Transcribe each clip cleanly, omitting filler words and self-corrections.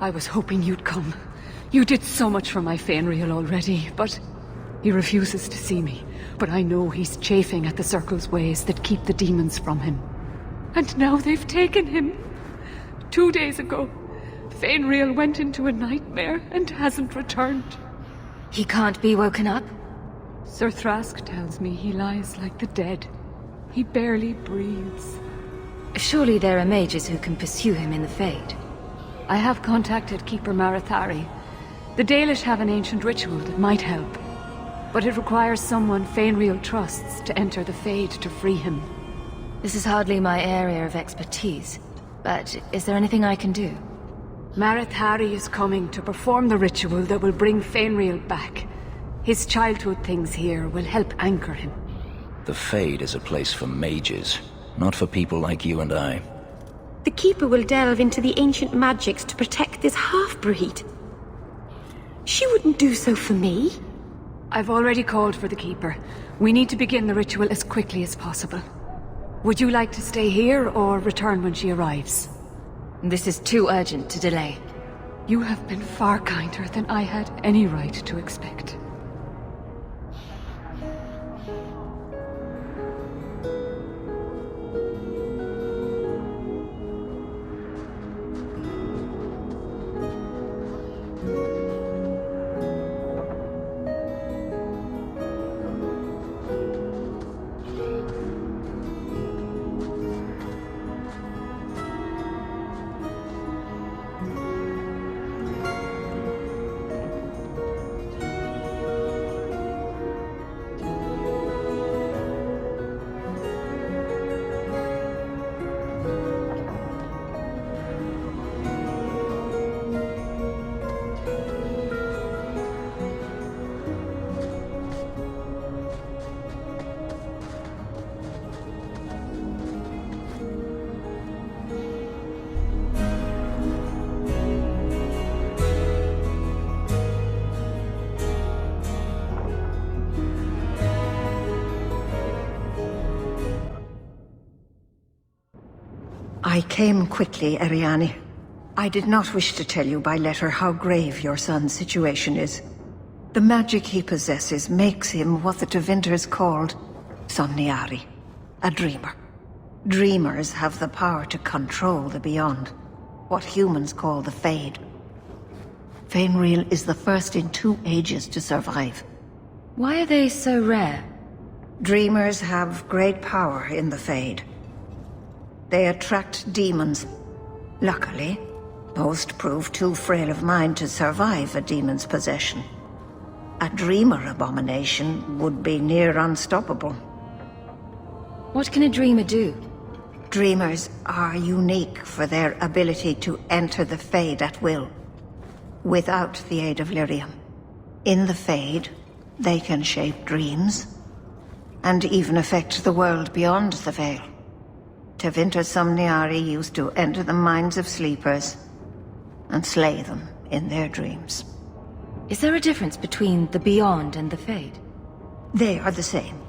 I was hoping you'd come. You did so much for my Fëinriël already, but he refuses to see me. But I know he's chafing at the Circle's ways that keep the demons from him. And now they've taken him. 2 days ago, Fëinriël went into a nightmare and hasn't returned. He can't be woken up? Sir Thrask tells me he lies like the dead. He barely breathes. Surely there are mages who can pursue him in the Fade. I have contacted Keeper Marathari. The Dalish have an ancient ritual that might help. But it requires someone Fëinriël trusts to enter the Fade to free him. This is hardly my area of expertise, but is there anything I can do? Marathari is coming to perform the ritual that will bring Fëinriël back. His childhood things here will help anchor him. The Fade is a place for mages, not for people like you and I. The Keeper will delve into the ancient magics to protect this half-breed. She wouldn't do so for me. I've already called for the Keeper. We need to begin the ritual as quickly as possible. Would you like to stay here or return when she arrives? This is too urgent to delay. You have been far kinder than I had any right to expect. I came quickly, Ariane. I did not wish to tell you by letter how grave your son's situation is. The magic he possesses makes him what the Tevinters called Somniari, a dreamer. Dreamers have the power to control the beyond, what humans call the Fade. Fëinriël is the first in 2 ages to survive. Why are they so rare? Dreamers have great power in the Fade. They attract demons. Luckily, most prove too frail of mind to survive a demon's possession. A dreamer abomination would be near unstoppable. What can a dreamer do? Dreamers are unique for their ability to enter the Fade at will, without the aid of lyrium. In the Fade, they can shape dreams, and even affect the world beyond the Veil. Tevinter Somniari used to enter the minds of sleepers and slay them in their dreams. Is there a difference between the Beyond and the Fade? They are the same.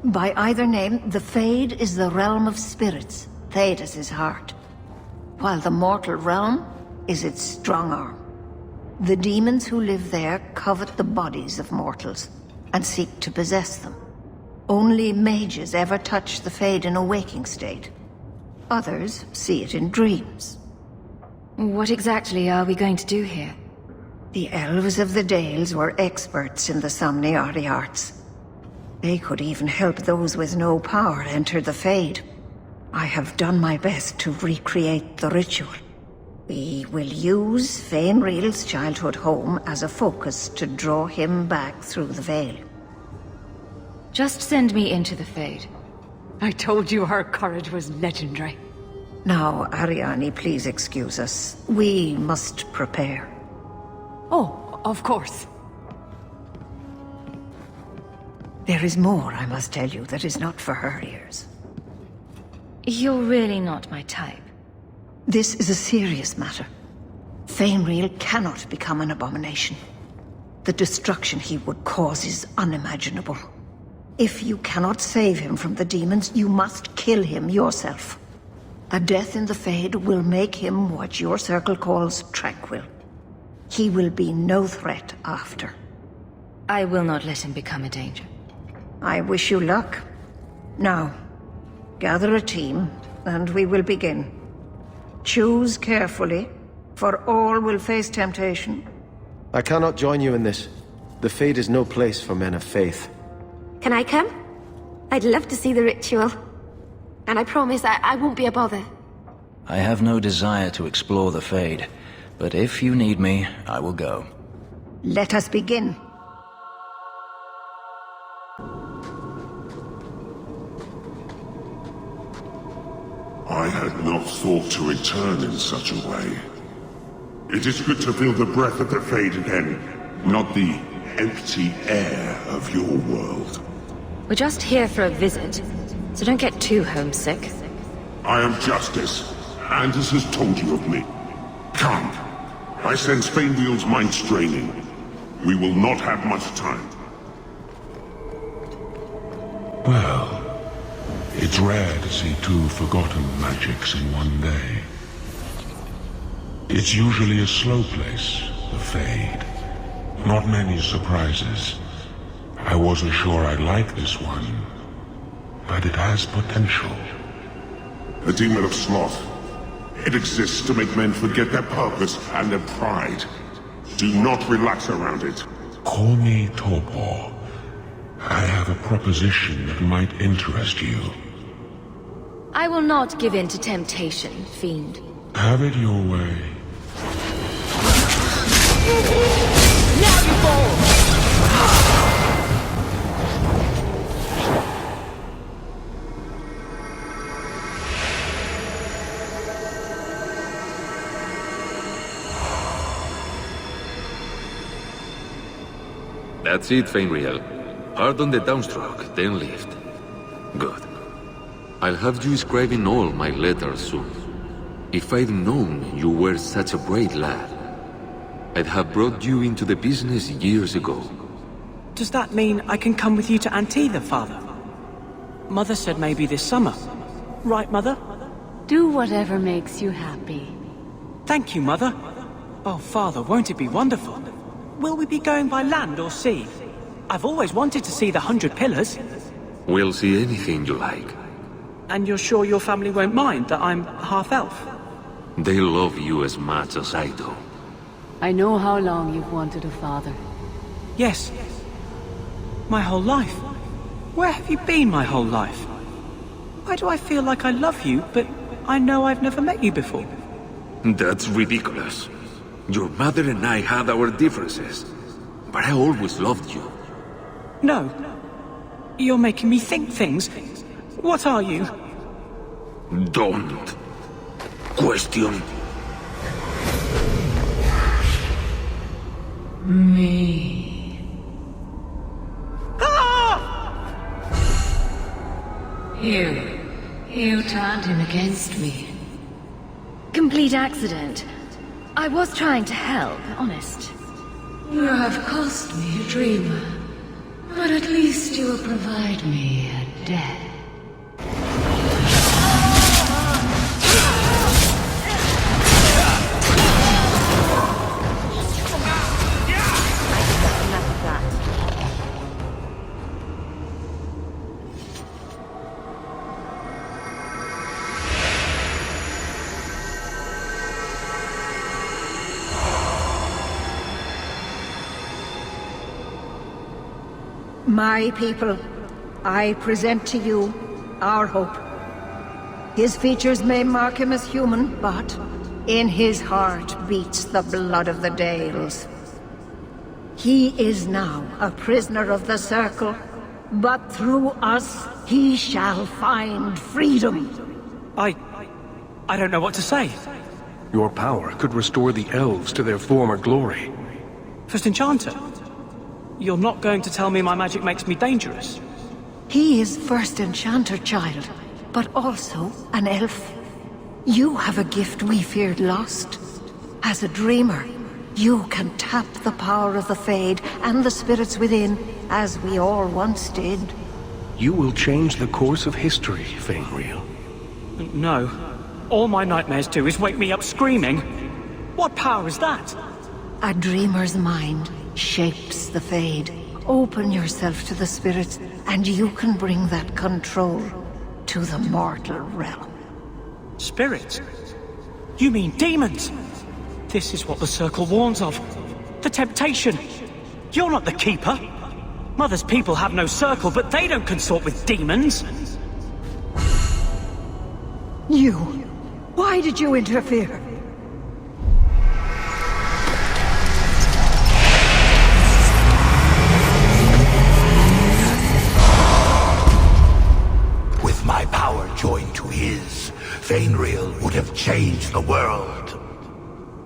By either name, the Fade is the realm of spirits, Thedas' heart, while the mortal realm is its strong arm. The demons who live there covet the bodies of mortals and seek to possess them. Only mages ever touch the Fade in a waking state. Others see it in dreams. What exactly are we going to do here? The elves of the Dales were experts in the Somniari arts. They could even help those with no power enter the Fade. I have done my best to recreate the ritual. We will use Fëinriël's childhood home as a focus to draw him back through the Veil. Just send me into the Fade. I told you her courage was legendary. Now, Ariane, please excuse us. We must prepare. Oh, of course. There is more I must tell you that is not for her ears. You're really not my type. This is a serious matter. Fëinriël cannot become an abomination. The destruction he would cause is unimaginable. If you cannot save him from the demons, you must kill him yourself. A death in the Fade will make him what your circle calls tranquil. He will be no threat after. I will not let him become a danger. I wish you luck. Now, gather a team, and we will begin. Choose carefully, for all will face temptation. I cannot join you in this. The Fade is no place for men of faith. Can I come? I'd love to see the ritual. And I promise I won't be a bother. I have no desire to explore the Fade, but if you need me, I will go. Let us begin. I had not thought to return in such a way. It is good to feel the breath of the Fade again, not the empty air of your world. We're just here for a visit, so don't get too homesick. I am Justice. Anders has told you of me. Come. I sense Fëynriэл's mind straining. We will not have much time. Well, it's rare to see two forgotten magics in one day. It's usually a slow place, the Fade. Not many surprises. I wasn't sure I'd like this one, but it has potential. The demon of sloth. It exists to make men forget their purpose and their pride. Do not relax around it. Call me Torpor. I have a proposition that might interest you. I will not give in to temptation, fiend. Have it your way. Now you fall! That's it, Fëynriэл. Hard on the downstroke, then lift. Good. I'll have you scribing all my letters soon. If I'd known you were such a brave lad, I'd have brought you into the business years ago. Does that mean I can come with you to Antitha, Father? Mother said maybe this summer. Right, Mother? Do whatever makes you happy. Thank you, Mother. Oh, Father, won't it be wonderful? Will we be going by land or sea? I've always wanted to see the 100 Pillars. We'll see anything you like. And you're sure your family won't mind that I'm half-elf? They love you as much as I do. I know how long you've wanted a father. Yes. My whole life. Where have you been my whole life? Why do I feel like I love you, but I know I've never met you before? That's ridiculous. Your mother and I had our differences, but I always loved you. No. You're making me think things. What are you? Don't question me. Ah! You turned him against me. Complete accident. I was trying to help, honest. You have cost me a dreamer, but at least you will provide me a death. My people, I present to you our hope. His features may mark him as human, but in his heart beats the blood of the Dales. He is now a prisoner of the Circle, but through us he shall find freedom. I don't know what to say. Your power could restore the elves to their former glory. First Enchanter, you're not going to tell me my magic makes me dangerous? He is First Enchanter, child, but also an elf. You have a gift we feared lost. As a dreamer, you can tap the power of the Fade and the spirits within, as we all once did. You will change the course of history, Fëynriэл. No. All my nightmares do is wake me up screaming. What power is that? A dreamer's mind shapes the fade. Open yourself to the spirits, and you can bring that control to the mortal realm. Spirits? You mean demons? This is what the Circle warns of. The temptation. You're not the Keeper. Mother's people have no Circle, but they don't consort with demons. You. Why did you interfere? With my power joined to his, Fëynriэл would have changed the world.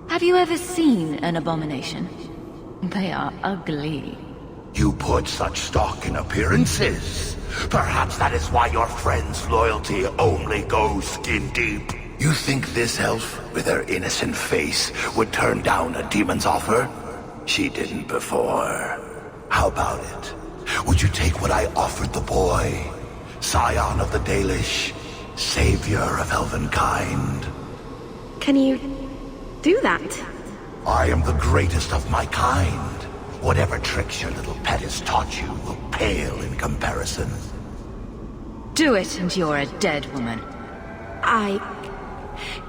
Have you ever seen an abomination? They are ugly. You put such stock in appearances. Perhaps that is why your friend's loyalty only goes skin deep. You think this elf, with her innocent face, would turn down a demon's offer? She didn't before. How about it? Would you take what I offered the boy? Scion of the Dalish, savior of elvenkind. Can you do that? I am the greatest of my kind. Whatever tricks your little pet has taught you will pale in comparison. Do it and you're a dead woman. I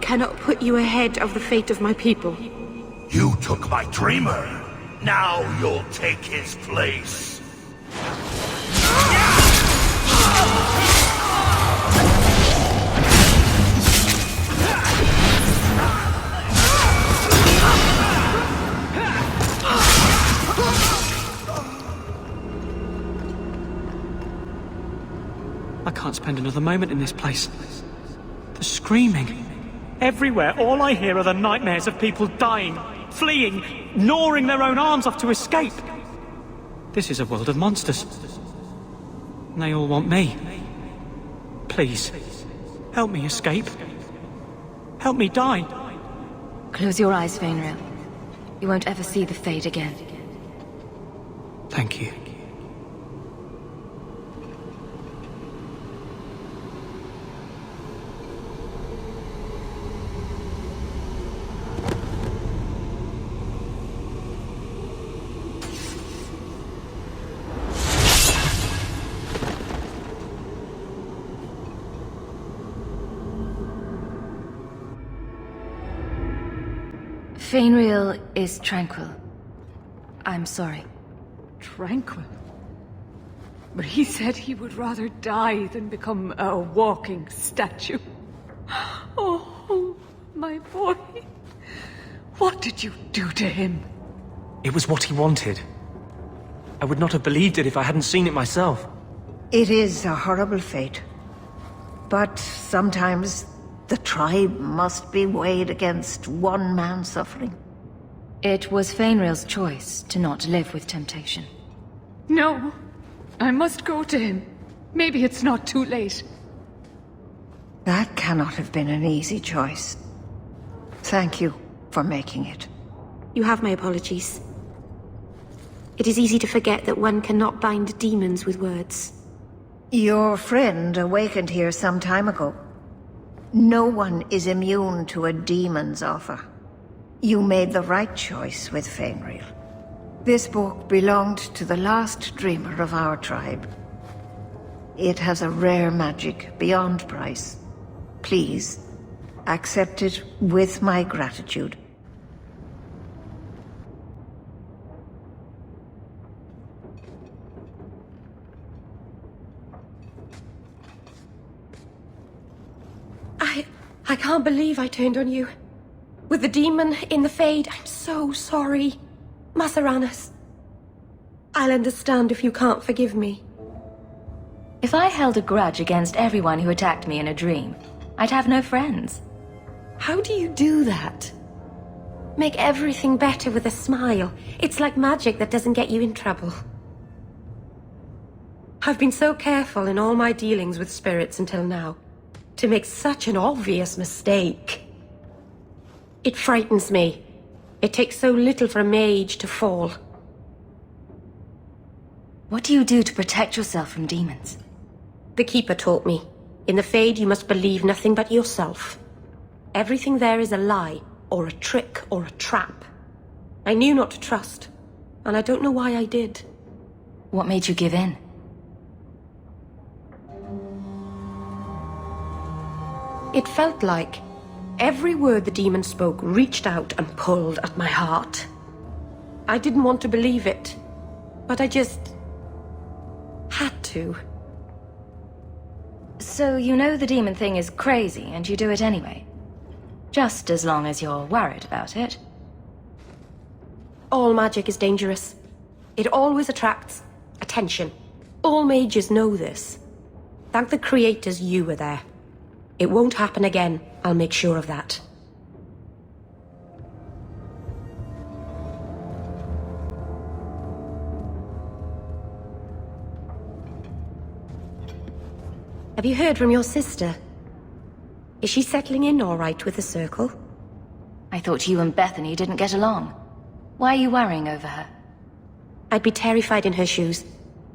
cannot put you ahead of the fate of my people. You took my dreamer. Now you'll take his place. I can't spend another moment in this place. The screaming. Everywhere, all I hear are the nightmares of people dying, fleeing, gnawing their own arms off to escape. This is a world of monsters. And they all want me. Please, help me escape. Help me die. Close your eyes, Fëynriэл. You won't ever see the Fade again. Thank you. Fëynriэл is tranquil. I'm sorry. Tranquil? But he said he would rather die than become a walking statue. Oh, my boy. What did you do to him? It was what he wanted. I would not have believed it if I hadn't seen it myself. It is a horrible fate. But sometimes the tribe must be weighed against one man's suffering. It was Fëynriэл's choice to not live with temptation. No. I must go to him. Maybe it's not too late. That cannot have been an easy choice. Thank you for making it. You have my apologies. It is easy to forget that one cannot bind demons with words. Your friend awakened here some time ago. No one is immune to a demon's offer. You made the right choice with Fëynriэл. This book belonged to the last dreamer of our tribe. It has a rare magic beyond price. Please, accept it with my gratitude. I can't believe I turned on you. With the demon in the Fade, I'm so sorry. Masaranas. I'll understand if you can't forgive me. If I held a grudge against everyone who attacked me in a dream, I'd have no friends. How do you do that? Make everything better with a smile. It's like magic that doesn't get you in trouble. I've been so careful in all my dealings with spirits until now. To make such an obvious mistake. It frightens me. It takes so little for a mage to fall. What do you do to protect yourself from demons? The Keeper taught me. In the Fade, you must believe nothing but yourself. Everything there is a lie, or a trick, or a trap. I knew not to trust, and I don't know why I did. What made you give in? It felt like every word the demon spoke reached out and pulled at my heart. I didn't want to believe it, but I just had to. So you know the demon thing is crazy and you do it anyway? Just as long as you're worried about it. All magic is dangerous. It always attracts attention. All mages know this. Thank the creators you were there. It won't happen again, I'll make sure of that. Have you heard from your sister? Is she settling in all right with the circle? I thought you and Bethany didn't get along. Why are you worrying over her? I'd be terrified in her shoes,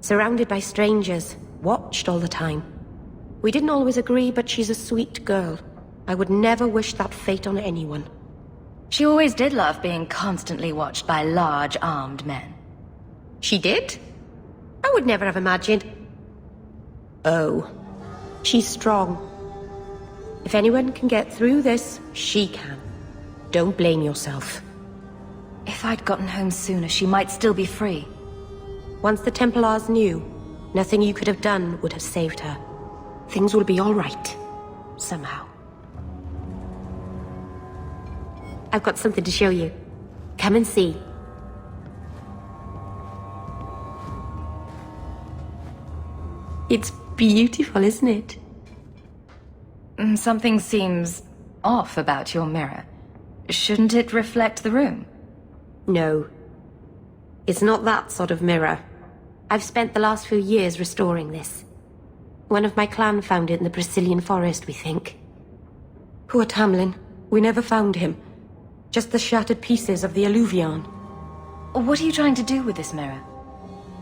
surrounded by strangers, watched all the time. We didn't always agree, but she's a sweet girl. I would never wish that fate on anyone. She always did love being constantly watched by large, armed men. She did? I would never have imagined. Oh. She's strong. If anyone can get through this, she can. Don't blame yourself. If I'd gotten home sooner, she might still be free. Once the Templars knew, nothing you could have done would have saved her. Things will be all right. Somehow. I've got something to show you. Come and see. It's beautiful, isn't it? Something seems off about your mirror. Shouldn't it reflect the room? No. It's not that sort of mirror. I've spent the last few years restoring this. One of my clan found it in the Brazilian forest, we think. Poor Tamlin. We never found him. Just the shattered pieces of the alluvion. What are you trying to do with this mirror?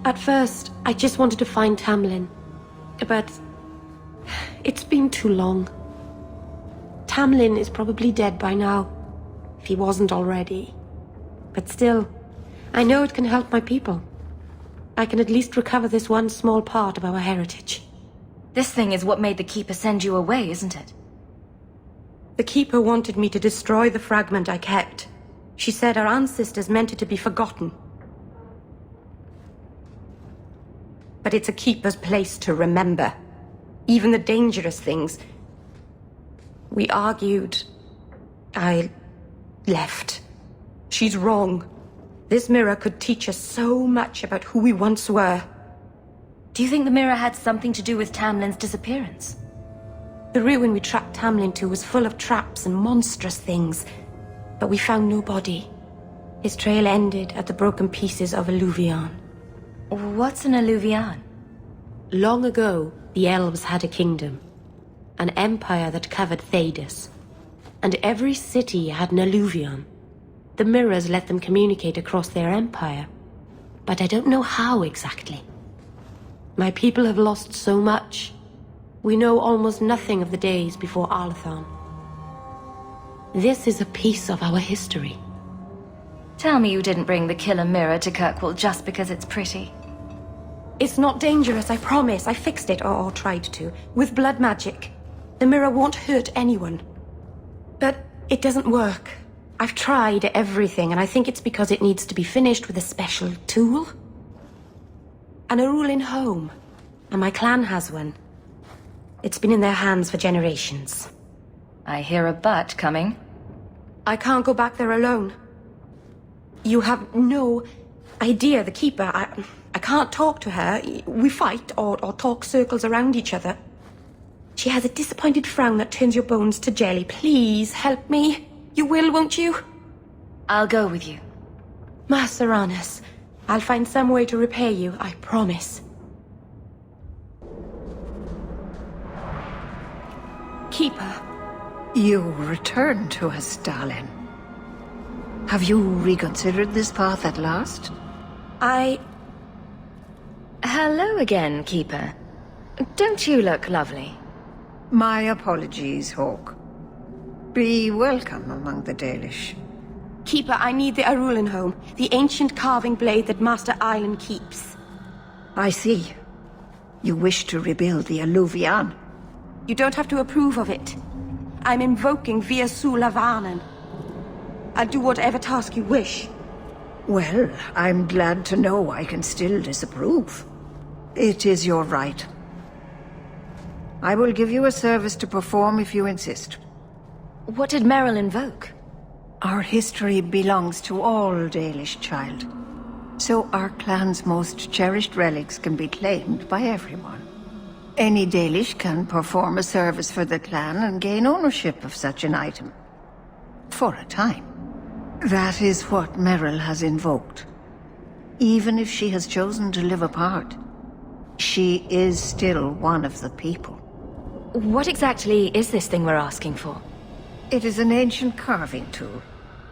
At first, I just wanted to find Tamlin. But it's been too long. Tamlin is probably dead by now, if he wasn't already. But still, I know it can help my people. I can at least recover this one small part of our heritage. This thing is what made the Keeper send you away, isn't it? The Keeper wanted me to destroy the fragment I kept. She said our ancestors meant it to be forgotten. But it's a Keeper's place to remember. Even the dangerous things. We argued. I left. She's wrong. This mirror could teach us so much about who we once were. Do you think the mirror had something to do with Tamlin's disappearance? The ruin we tracked Tamlin to was full of traps and monstrous things. But we found no body. His trail ended at the broken pieces of alluvion. What's an alluvion? Long ago, the elves had a kingdom. An empire that covered Thedas. And every city had an alluvion. The mirrors let them communicate across their empire. But I don't know how exactly. My people have lost so much. We know almost nothing of the days before Arlathan. This is a piece of our history. Tell me you didn't bring the killer mirror to Kirkwall just because it's pretty. It's not dangerous, I promise. I fixed it, or tried to, with blood magic. The mirror won't hurt anyone. But it doesn't work. I've tried everything, and I think it's because it needs to be finished with a special tool. An Arulin home, and my clan has one. It's been in their hands for generations. I hear a but coming. I can't go back there alone. You have no idea, the Keeper. I can't talk to her. We fight or talk circles around each other. She has a disappointed frown that turns your bones to jelly. Please, help me. You will, won't you? I'll go with you. Maseranas, I'll find some way to repay you, I promise. Keeper. You returned to us, darling. Have you reconsidered this path at last? Hello again, Keeper. Don't you look lovely? My apologies, Houk. Be welcome among the Dalish. Keeper, I need the Arulenholm, the ancient carving blade that Master Island keeps. I see. You wish to rebuild the Alluvian. You don't have to approve of it. I'm invoking Via Sulavanen. I'll do whatever task you wish. Well, I'm glad to know I can still disapprove. It is your right. I will give you a service to perform if you insist. What did Merril invoke? Our history belongs to all Dalish, child. So our clan's most cherished relics can be claimed by everyone. Any Dalish can perform a service for the clan and gain ownership of such an item. For a time. That is what Merril has invoked. Even if she has chosen to live apart, she is still one of the people. What exactly is this thing we're asking for? It is an ancient carving tool,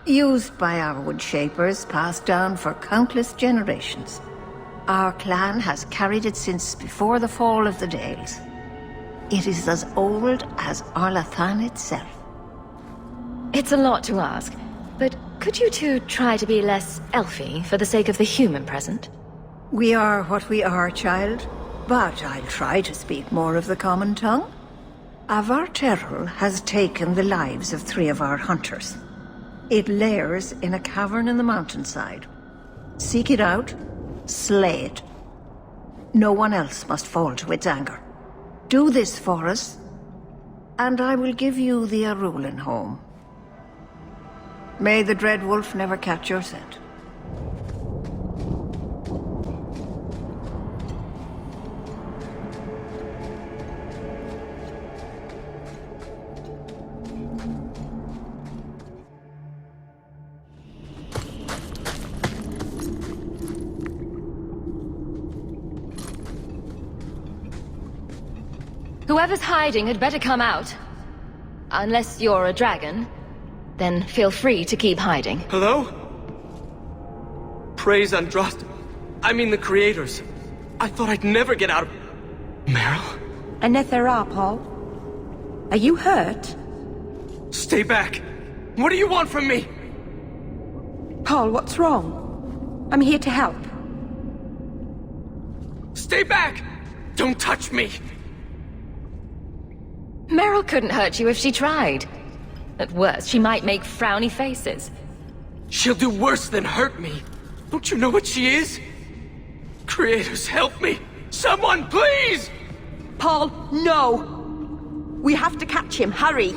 used by our wood shapers, passed down for countless generations. Our clan has carried it since before the fall of the Dales. It is as old as Arlathan itself. It's a lot to ask, but could you two try to be less elfy for the sake of the human present? We are what we are, child, but I'll try to speak more of the common tongue. Avar Terrell has taken the lives of 3 of our hunters. It lairs in a cavern in the mountainside. Seek it out, slay it. No one else must fall to its anger. Do this for us, and I will give you the Arulenholm. May the Dread Wolf never catch your scent. Whoever's hiding had better come out. Unless you're a dragon, then feel free to keep hiding. Hello? Praise Andraste. I mean the creators. I thought I'd never get out of... Merril? Anethera, Paul. Are you hurt? Stay back. What do you want from me? Paul, what's wrong? I'm here to help. Stay back! Don't touch me! Merril couldn't hurt you if she tried. At worst, she might make frowny faces. She'll do worse than hurt me. Don't you know what she is? Creators, help me! Someone, please! Paul, no! We have to catch him, hurry!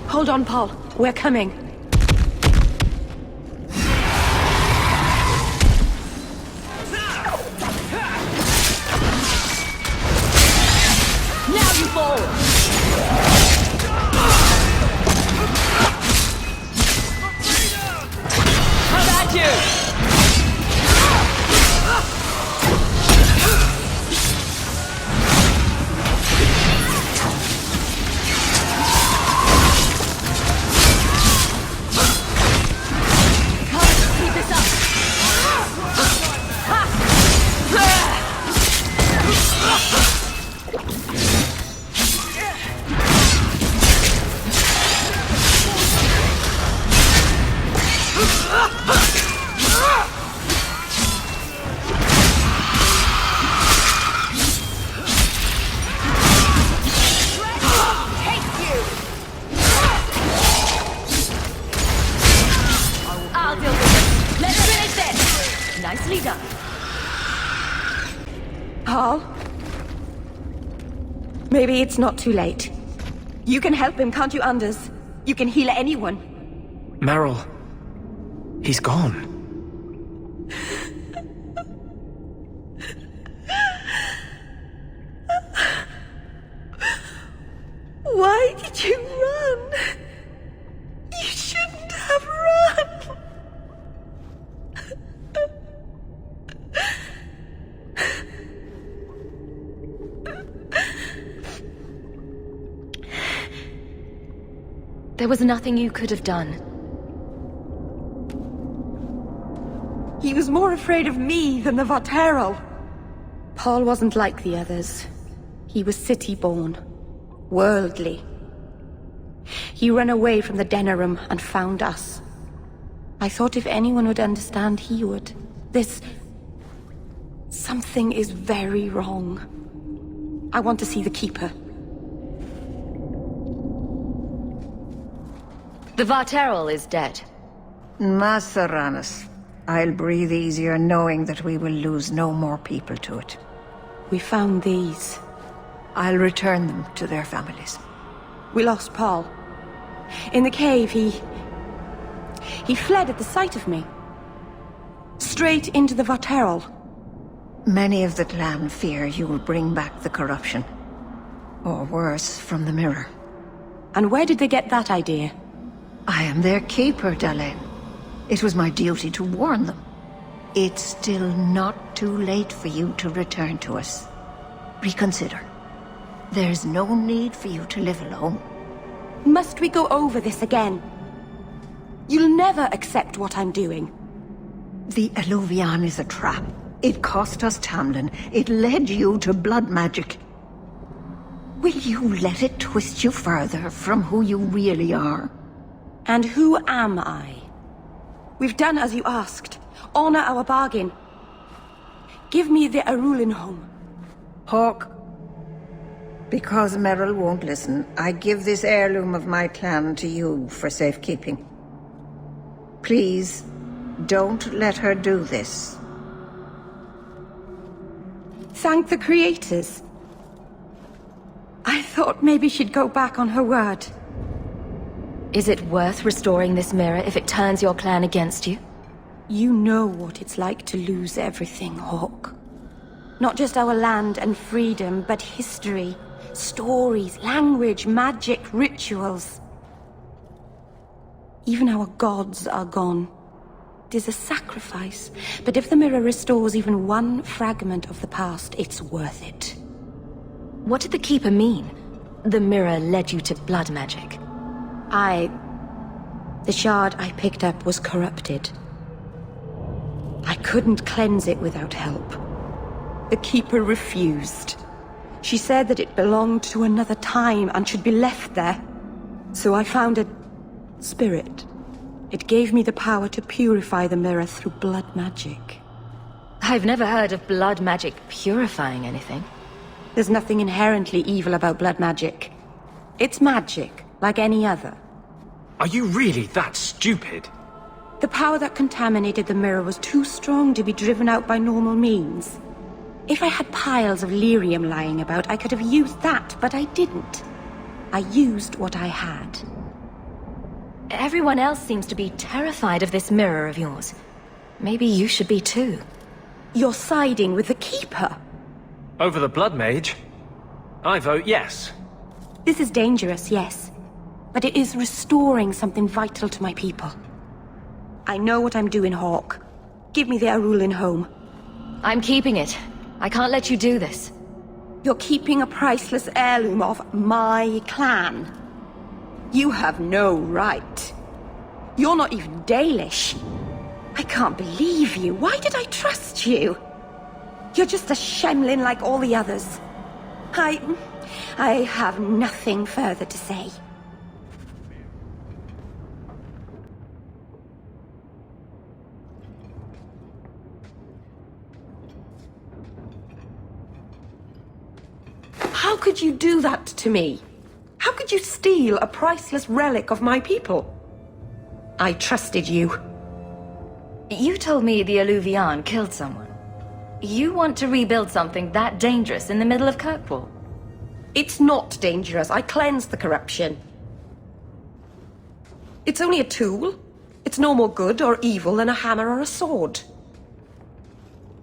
Hold on, Paul. We're coming. Now you fall! How about you? Maybe it's not too late. You can help him, can't you, Anders? You can heal anyone. Merril. He's gone. Why did you run? You shouldn't have run. There was nothing you could have done. He was more afraid of me than the Varterol. Paul wasn't like the others. He was city-born, worldly. He ran away from the Denerim and found us. I thought if anyone would understand, he would. Something is very wrong. I want to see the Keeper. The Varterol is dead. Masaranas. I'll breathe easier knowing that we will lose no more people to it. We found these. I'll return them to their families. We lost Paul. In the cave, he fled at the sight of me. Straight into the Varterol. Many of the clan fear you will bring back the corruption. Or worse, from the mirror. And where did they get that idea? I am their keeper, Dalain. It was my duty to warn them. It's still not too late for you to return to us. Reconsider. There's no need for you to live alone. Must we go over this again? You'll never accept what I'm doing. The Alluvian is a trap. It cost us Tamlin. It led you to blood magic. Will you let it twist you further from who you really are? And who am I? We've done as you asked. Honor our bargain. Give me the Arulin home. Houk. Because Merril won't listen, I give this heirloom of my clan to you for safekeeping. Please, don't let her do this. Thank the creators. I thought maybe she'd go back on her word. Is it worth restoring this mirror if it turns your clan against you? You know what it's like to lose everything, Houk. Not just our land and freedom, but history, stories, language, magic, rituals. Even our gods are gone. It is a sacrifice, but if the mirror restores even one fragment of the past, it's worth it. What did the Keeper mean? The mirror led you to blood magic. The shard I picked up was corrupted. I couldn't cleanse it without help. The Keeper refused. She said that it belonged to another time and should be left there. So I found a spirit. It gave me the power to purify the mirror through blood magic. I've never heard of blood magic purifying anything. There's nothing inherently evil about blood magic. It's magic, like any other. Are you really that stupid? The power that contaminated the mirror was too strong to be driven out by normal means. If I had piles of lyrium lying about, I could have used that, but I didn't. I used what I had. Everyone else seems to be terrified of this mirror of yours. Maybe you should be too. You're siding with the Keeper. Over the Blood Mage? I vote yes. This is dangerous, yes. But it is restoring something vital to my people. I know what I'm doing, Houk. Give me the Arulin home. I'm keeping it. I can't let you do this. You're keeping a priceless heirloom of my clan. You have no right. You're not even Dalish. I can't believe you. Why did I trust you? You're just a shemlin like all the others. I have nothing further to say. How could you do that to me? How could you steal a priceless relic of my people? I trusted you. You told me the Alluvian killed someone. You want to rebuild something that dangerous in the middle of Kirkwall? It's not dangerous. I cleansed the corruption. It's only a tool. It's no more good or evil than a hammer or a sword.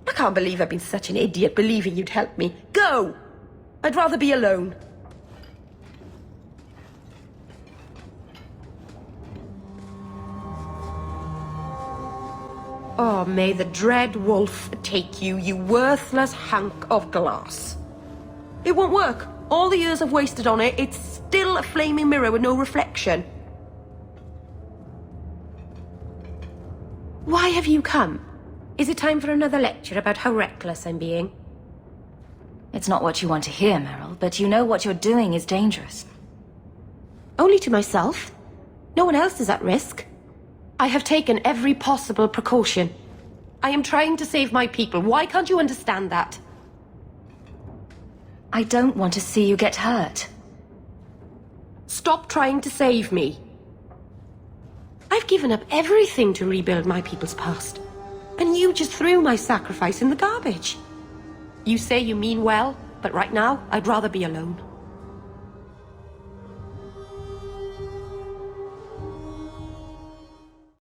I can't believe I've been such an idiot believing you'd help me. Go! I'd rather be alone. Oh, may the dread wolf take you, you worthless hunk of glass. It won't work. All the years I've wasted on it, it's still a flaming mirror with no reflection. Why have you come? Is it time for another lecture about how reckless I'm being? It's not what you want to hear, Merrill, but you know what you're doing is dangerous. Only to myself. No one else is at risk. I have taken every possible precaution. I am trying to save my people. Why can't you understand that? I don't want to see you get hurt. Stop trying to save me. I've given up everything to rebuild my people's past. And you just threw my sacrifice in the garbage. You say you mean well, but right now, I'd rather be alone.